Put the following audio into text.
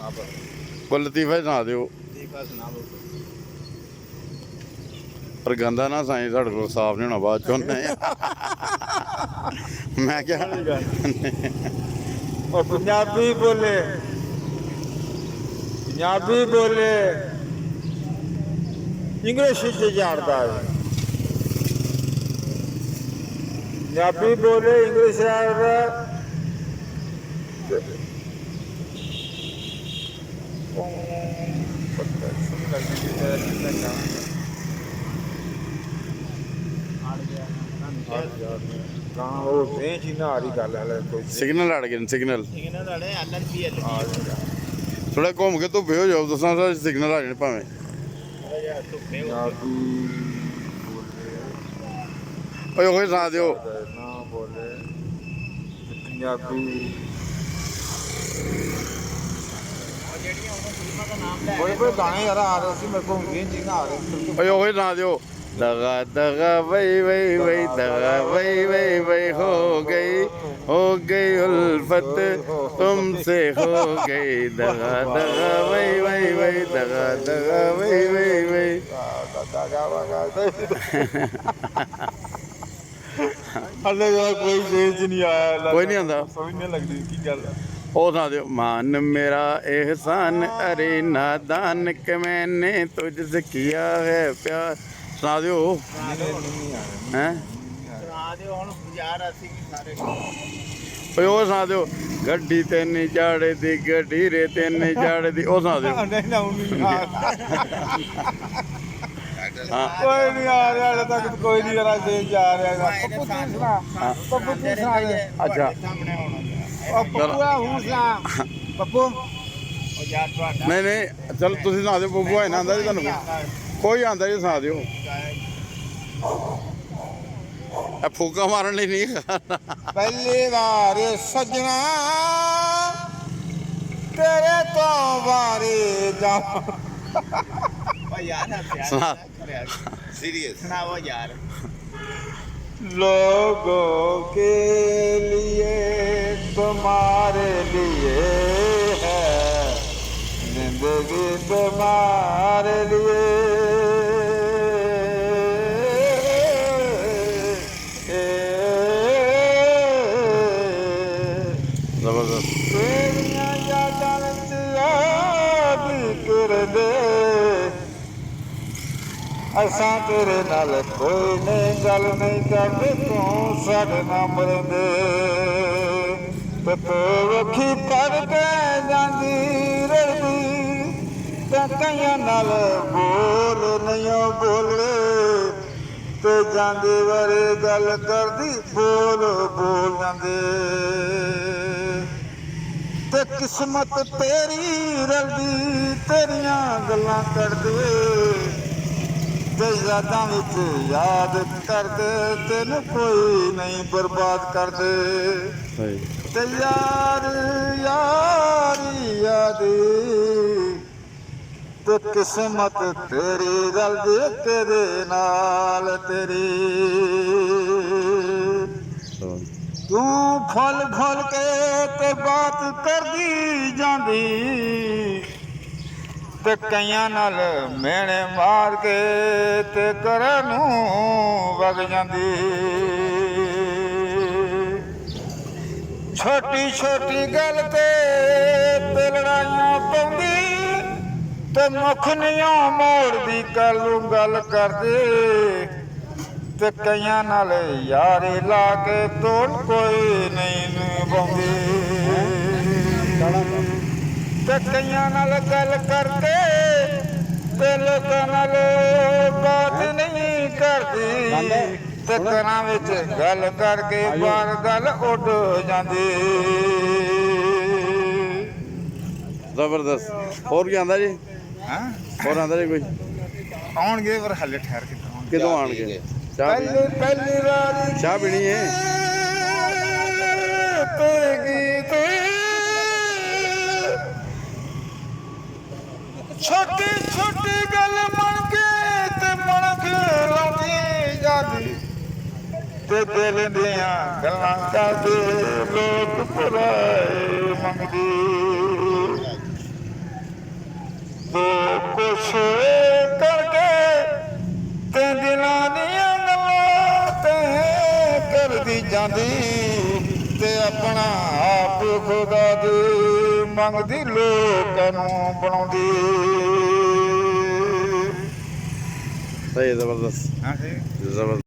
कोई लतीफा सुना दो पर गंदा ना साईं साढ़े को साफ नहीं होना बाद चो मैं क्या पंजाबी बोले इंग्लिश जानता है पंजाबी बोले इंग्लिश सिग्नल अड़ गए सिग्नल थोड़ा घूम के धुप्पे हो जाओ दसा सिग्नल आ जाने भावें ओए सुना दो गाने यार आ रहे थे मेरे को आ रहे ओए सुना दो दगा दगा वही वही वही दगा वही वही वही हो गई उल्फत तुमसे हो गई दगा दगा वही वही वही दगा दगा वही वही वही हल्ले कोई सेज नहीं आया कोई नहीं आंदा समझ नहीं लगती की गल ਉਹ ਸੁਣਾ ਦਿਓ ਮਾਨ ਮੇਰਾ एहसान अरे नादान के मैंने तुझसे किया है प्यार सुना दियो हैं ਉਹ ਸੁਣਾ ਦਿਓ ਗੱਡੀ ਤੈਨੂੰ ਝਾੜੇ ਦੀ ਗੱਡੀ ਰੇ ਤੈਨੂੰ ਝਾੜੇ ਦੀ ਉਹ ਸੁਣਾ ਦਿਓ कोई नहीं आ रहा हाले तक कोई नहीं जरा सेज जा रहा पप्पू सुना दे अच्छा पप्पू नहीं चल तुम सुना दो बब्बू है ना आंदा जी तुहानू कोई आंदा जी सुना दियो फूका मारन लई नहीं पहली बार सजना तेरे तो बारे जा सीरियस सुनाओ यार लोगों के लिए तुम्हारे लिए है जिंदगी तुम्हारे लिए जबरदस्त तेरियां यादां विच याद करदे असां तेरे नाल कोई नहीं गल नहीं करदे तू साडे नाल मरदे ते तू वखी पढ़ के जांदी रहदी ते कईयां नाल बोल नहीं बोले ते जांदे बारे गल करदी बोल जांदे ते किस्मत तेरी रलदी तेरियां गल्लां करदे ते यादां विच याद करदे तेनू कोई नहीं बर्बाद करदे ते यार यारी यादी ते किस्मत तेरी रलदी तेरे नाल तेरी तू फल फल के ते बात करदी जांदी ते कईयां नाल मेहणे मार के ते घरां नूं वग जांदी छोटी छोटी गल ते लड़ाइयां पाउंदी ते मुख नहीं मोड़दी कलू गल करदे ते कईयां नाल यारी ला के तोड़ कोई नहीं निभाउंदी ते कईयां नाल गल करदे ते लोकां नाल बात नहीं करदी ते घरां विच गल करके बाहर गल उड जांदी जबरदस्त और क्या आंदा जी और आंदा जी कोई आउणगे पर हल्ले ठहर के किदों आणगे चाह पहली बार चाह पीनी है तेरे गीत छोटी छोटी गल मन के लाउंदी जादी ते दिल दियां गल्लां करदे लोक भुलाए मंगदी ਜਾਂਦੀ ਤੇ ਆਪਣਾ ਆਪ ਖੁਦਾ ਦੀ ਮੰਗਦੀ ਲੋਕਾਂ ਨੂੰ ਬਣਾਉਂਦੀ। ਸਹੀ ਜ਼ਬਰਦਸਤ ਹਾਂ ਜੀ ਜ਼ਬਰਦਸਤ।